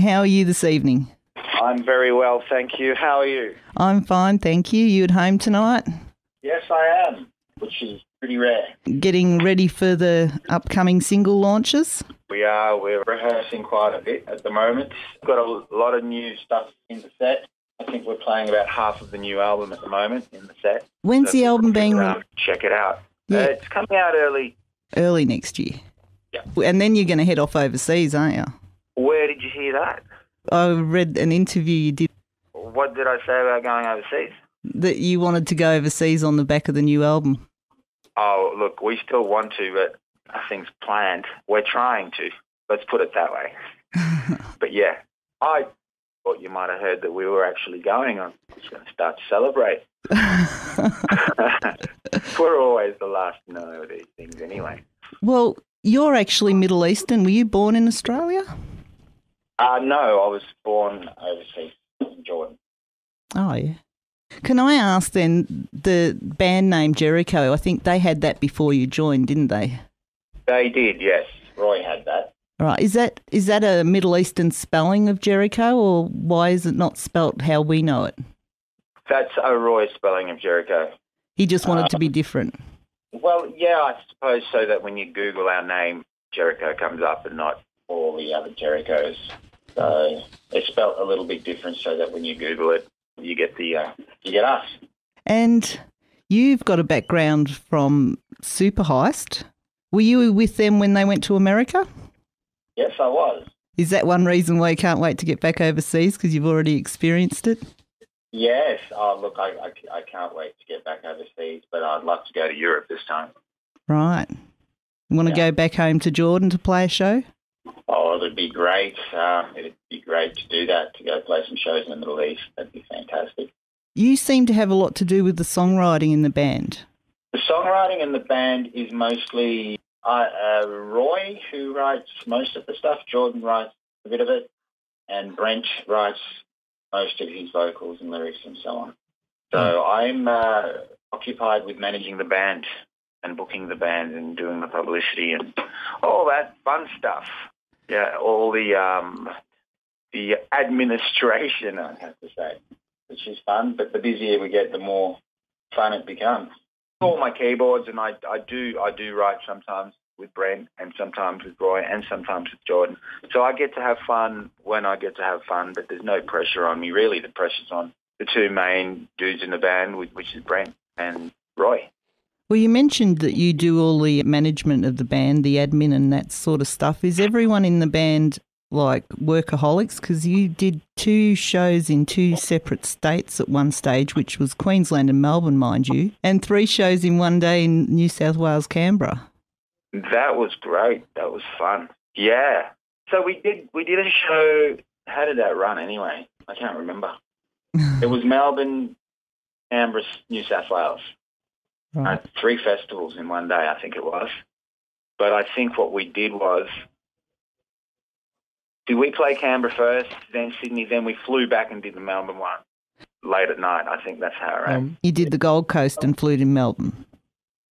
How are you this evening? I'm very well, thank you. How are you? I'm fine, thank you. You at home tonight? Yes, I am, which is pretty rare. Getting ready for the upcoming single launches? We're rehearsing quite a bit at the moment. Got a lot of new stuff in the set. I think we're playing about half of the new album at the moment in the set. When's the album being check it out. Yeah. It's coming out early. Early next year? Yeah. And then you're going to head off overseas, aren't you? Where did you hear that? I read an interview you did What did I say about going overseas? that you wanted to go overseas on the back of the new album. Oh, look, we still want to, but nothing's planned. We're trying to. Let's put it that way. But yeah, I thought you might have heard that we were actually going. I'm just going to start to celebrate. We're always the last to know these things anyway. Well, you're actually Middle Eastern. Were you born in Australia? No, I was born overseas in Jordan. Oh, yeah. Can I ask then, the band name Jericco, I think they had that before you joined, didn't they? They did, yes. Roy had that. Right. Is that a Middle Eastern spelling of Jericco, or why is it not spelt how we know it? That's a Roy spelling of Jericco. He just wanted to be different. Well, yeah, I suppose so that when you Google our name, Jericco comes up and not all the other Jerichos. So it's spelt a little bit different so that when you Google it, you get us. And you've got a background from Super Heist. Were you with them when they went to America? Yes, I was. Is that one reason why you can't wait to get back overseas, because you've already experienced it? Yes. Oh, look, I can't wait to get back overseas, but I'd love to go to Europe this time. Right. You want to go back home to Jordan to play a show? Oh, it'd be great. It'd be great to do that, to go play some shows in the Middle East. That'd be fantastic. You seem to have a lot to do with the songwriting in the band. The songwriting in the band is mostly Roy, who writes most of the stuff. Jordan writes a bit of it. And Brent writes most of his vocals and lyrics and so on. So I'm occupied with managing the band and booking the band and doing the publicity and all that fun stuff. Yeah, all the administration, I have to say, which is fun. But the busier we get, the more fun it becomes. All my keyboards, and I do write sometimes with Brent and sometimes with Roy and sometimes with Jordan. So I get to have fun when I get to have fun, but there's no pressure on me really. The pressure's on the two main dudes in the band, which is Brent and Roy. Well, you mentioned that you do all the management of the band, the admin and that sort of stuff. Is everyone in the band like workaholics? Because you did 2 shows in 2 separate states at one stage, which was Queensland and Melbourne, mind you, and 3 shows in one day in New South Wales, Canberra. That was great. That was fun. Yeah. So we did a show. How did that run anyway? I can't remember. It was Melbourne, Canberra, New South Wales. Right. 3 festivals in one day, I think it was. But I think what we did was, did we play Canberra first, then Sydney, then we flew back and did the Melbourne one late at night. I think that's how it ran. You did the Gold Coast and flew to Melbourne.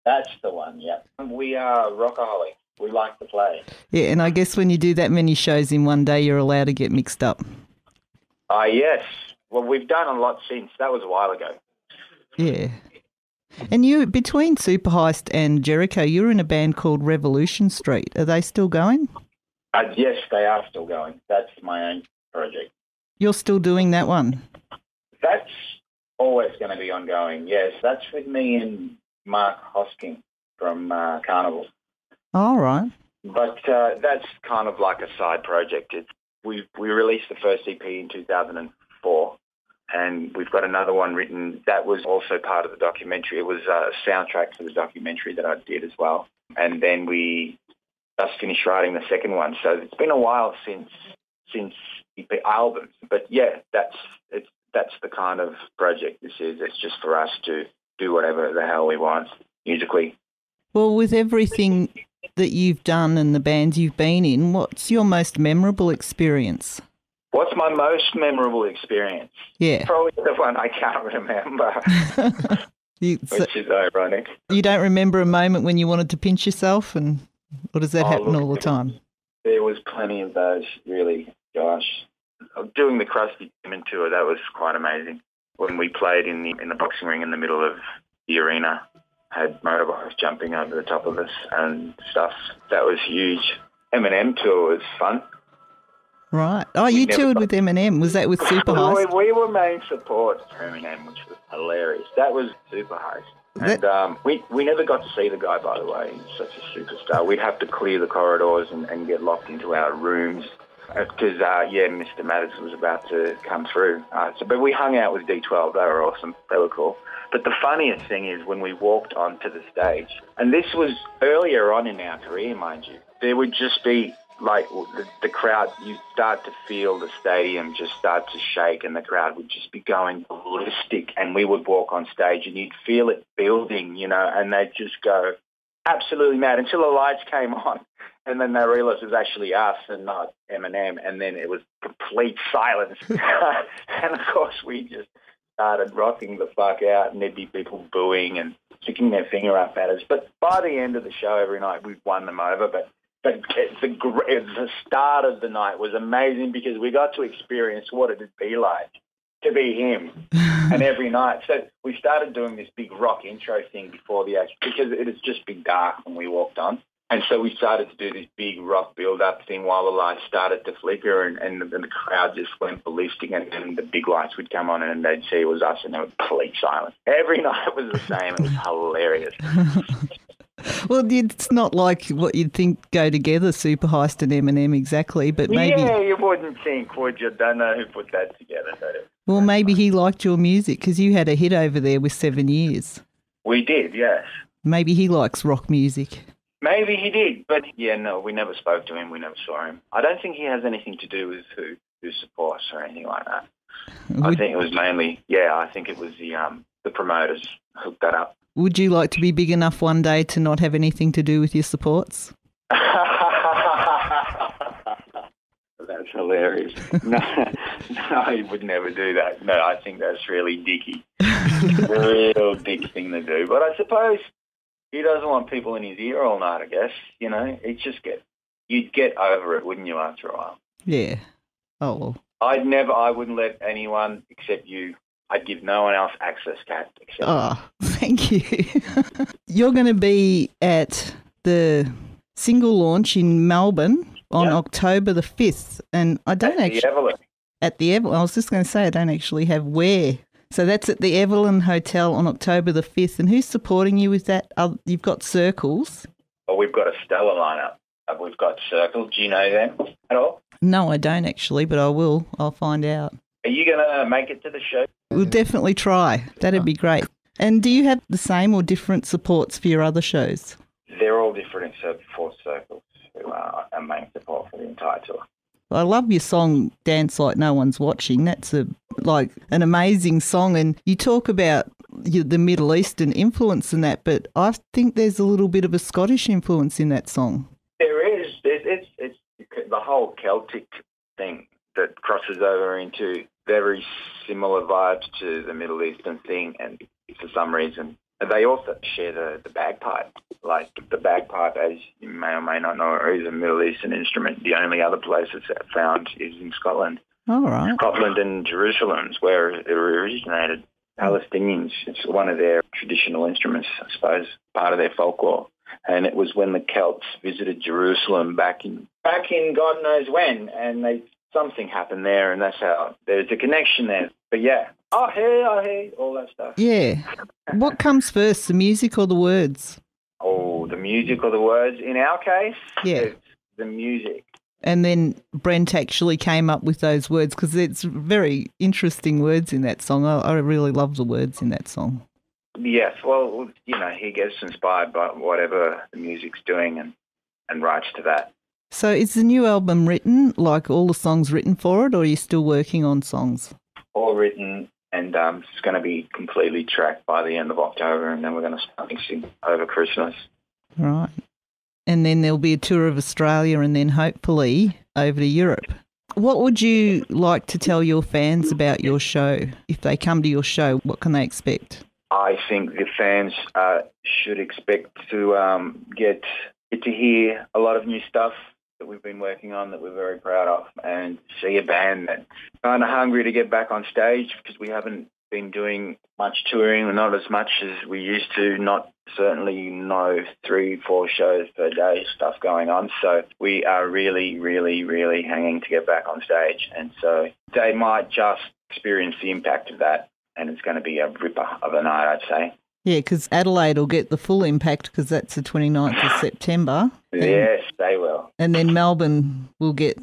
That's the one, yeah. We are rockaholics. We like to play. Yeah, and I guess when you do that many shows in one day, you're allowed to get mixed up. Yes. Well, we've done a lot since. That was a while ago. Yeah. And you, between Super Heist and Jericco, you're in a band called Revolution Street. Are they still going? Yes, they are still going. That's my own project. You're still doing that one? That's always going to be ongoing, yes. That's with me and Mark Hosking from Carnival. All right. But that's kind of like a side project. We released the first EP in 2004, and we've got another one written that was also part of the documentary. It was a soundtrack for the documentary that I did as well. And then we just finished writing the second one. So it's been a while since EP albums. But yeah, that's the kind of project this is. It's just for us to do whatever the hell we want musically. Well, with everything that you've done and the bands you've been in, what's your most memorable experience? What's my most memorable experience? Yeah. Probably the one I can't remember, which is ironic. You don't remember a moment when you wanted to pinch yourself, or does that happen all the time? There was plenty of those, really. Gosh, doing the Krusty Demon tour, that was quite amazing. When we played in the boxing ring in the middle of the arena, had motorbikes jumping over the top of us and stuff. That was huge. Eminem tour was fun. Right. Oh, you toured with Eminem. Was that with Super Heist? We were main support for Eminem, which was hilarious. That was Super Heist. And we never got to see the guy, by the way. He's such a superstar. We'd have to clear the corridors and get locked into our rooms because, Mr. Matters was about to come through. But we hung out with D12. They were awesome. They were cool. But the funniest thing is when we walked onto the stage, and this was earlier on in our career, mind you, there would just be like the crowd, you start to feel the stadium just start to shake and the crowd would just be going ballistic, and we would walk on stage and you'd feel it building, and they'd just go absolutely mad until the lights came on, and then they realised it was actually us and not Eminem, and then it was complete silence. And, of course, we just started rocking the fuck out, and there'd be people booing and sticking their finger up at us. But by the end of the show every night, we'd won them over, But the start of the night was amazing because we got to experience what it would be like to be him. And every night. So we started doing this big rock intro thing before the act because it had just been dark when we walked on. And so we started to do this big rock build-up thing while the lights started to flicker and the crowd just went ballistic, and then the big lights would come on and they'd see it was us and there was complete silence. Every night was the same. It was hilarious. Well, it's not like what you'd think go together, Super Heist and Eminem exactly, but maybe... Yeah, you wouldn't think, would you? Don't know who put that together. Well, maybe he liked your music because you had a hit over there with 7 Years. We did, yes. Maybe he likes rock music. Maybe he did, but no, we never spoke to him. We never saw him. I don't think he has anything to do with who supports or anything like that. I think it was mainly, I think it was the promoters hooked that up. Would you like to be big enough one day to not have anything to do with your supports? That's hilarious. No, he would never do that. No, I think that's really dicky. A real dick thing to do. But I suppose he doesn't want people in his ear all night, I guess. You'd get over it, wouldn't you, after a while? Yeah. Oh, well. I wouldn't let anyone except you. I'd give no one else access, Kat. Thank you. You're going to be at the single launch in Melbourne on October the 5th. And I don't At the Evelyn. I was just going to say I don't actually have where. So that's at the Evelyn Hotel on October the 5th. And who's supporting you with that? You've got Circles. Well, we've got a stellar lineup. We've got Circles. Do you know them at all? No, I don't actually, but I will. I'll find out. Are you going to make it to the show? We'll definitely try. That'd be great. And do you have the same or different supports for your other shows? They're all different except for Circles, who are our main support for the entire tour. I love your song, Dance Like No One's Watching. That's an amazing song. And you talk about the Middle Eastern influence in that, but I think there's a little bit of a Scottish influence in that song. There is. It's the whole Celtic thing that crosses over into very similar vibes to the Middle Eastern thing, and for some reason they also share the bagpipe. Like the bagpipe, as you may or may not know, is a Middle Eastern instrument. The only other place it's found is in Scotland. All right. Scotland and Jerusalem is where it originated. Palestinians, it's one of their traditional instruments, I suppose, part of their folklore. And it was when the Celts visited Jerusalem back in God knows when, and something happened there, and that's how there's a connection there. But yeah, oh hey, all that stuff. Yeah. What comes first, the music or the words? Oh, the music or the words? In our case, it's the music. And then Brent actually came up with those words because it's very interesting words in that song. I really love the words in that song. Yes, well, he gets inspired by whatever the music's doing and writes to that. So is the new album written, like all the songs written for it, or are you still working on songs? All written, and it's going to be completely tracked by the end of October, and then we're going to start mixing over Christmas. Right. And then there'll be a tour of Australia and then hopefully over to Europe. What would you like to tell your fans about your show? If they come to your show, what can they expect? I think the fans should expect to get to hear a lot of new stuff. that we've been working on that we're very proud of, and see a band that's kind of hungry to get back on stage because we haven't been doing much touring, or not as much as we used to, certainly no 3-4 shows per day stuff going on. So we are really, really, really hanging to get back on stage. And so they might just experience the impact of that, and it's going to be a ripper of a night, I'd say. Yeah, because Adelaide will get the full impact because that's the 29th of September. Yes, they will. And then Melbourne will get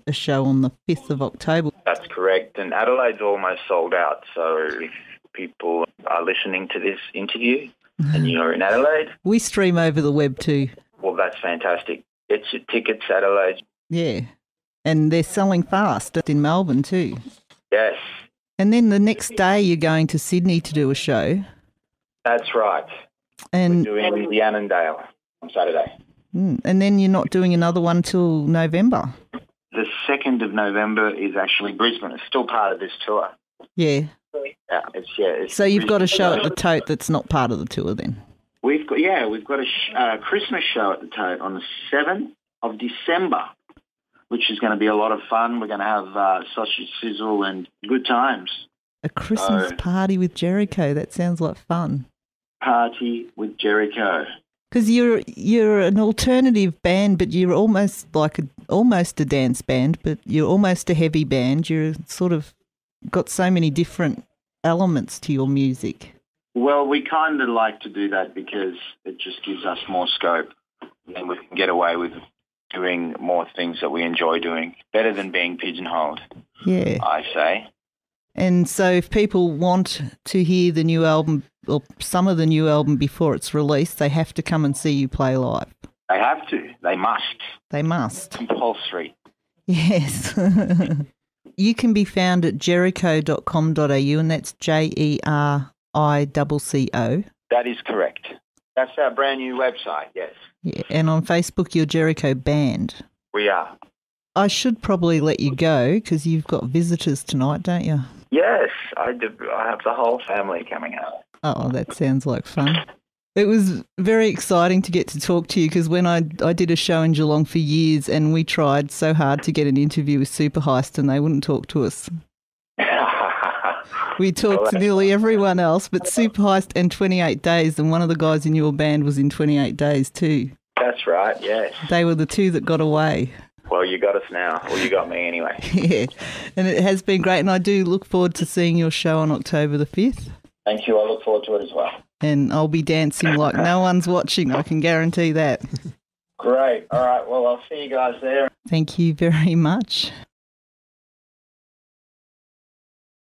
a show on the 5th of October. That's correct. And Adelaide's almost sold out. So if people are listening to this interview and you're in Adelaide... We stream over the web too. Well, that's fantastic. Get your tickets, Adelaide. Yeah. And they're selling fast in Melbourne too. Yes. And then the next day you're going to Sydney to do a show. That's right. And we're doing the Annandale on Saturday. And then you're not doing another one till November. The 2nd of November is actually Brisbane. It's still part of this tour. Yeah. It's so you've got a show at the Tote that's not part of the tour then? We've got a Christmas show at the Tote on the 7th of December, which is going to be a lot of fun. We're going to have sausage sizzle and good times. A Christmas party with Jericco. That sounds like fun. Party with Jericco. Because you're an alternative band, but you're almost like almost a dance band, but you're almost a heavy band. You're sort of got so many different elements to your music. Well, we kind of like to do that because it just gives us more scope, and we can get away with doing more things that we enjoy doing. Better than being pigeonholed. Yeah, I say. And so if people want to hear the new album or some of the new album before it's released, they have to come and see you play live. They have to. They must. They must. Compulsory. Yes. You can be found at jericco.com.au, and that's JERICCO. That is correct. That's our brand new website, yes. Yeah, and on Facebook, you're Jericco Band. We are. I should probably let you go because you've got visitors tonight, don't you? Yes, I do. I have the whole family coming out. Oh, that sounds like fun. It was very exciting to get to talk to you because when I did a show in Geelong for years and we tried so hard to get an interview with Super Heist and they wouldn't talk to us. We talked to nearly everyone else, but Super Heist and 28 Days, and one of the guys in your band was in 28 Days too. That's right, yes. They were the two that got away. Well, you got us now. Well, you got me anyway. Yeah, and it has been great, and I do look forward to seeing your show on October the 5th. Thank you. I look forward to it as well. And I'll be dancing like no one's watching, I can guarantee that. Great. All right, well, I'll see you guys there. Thank you very much.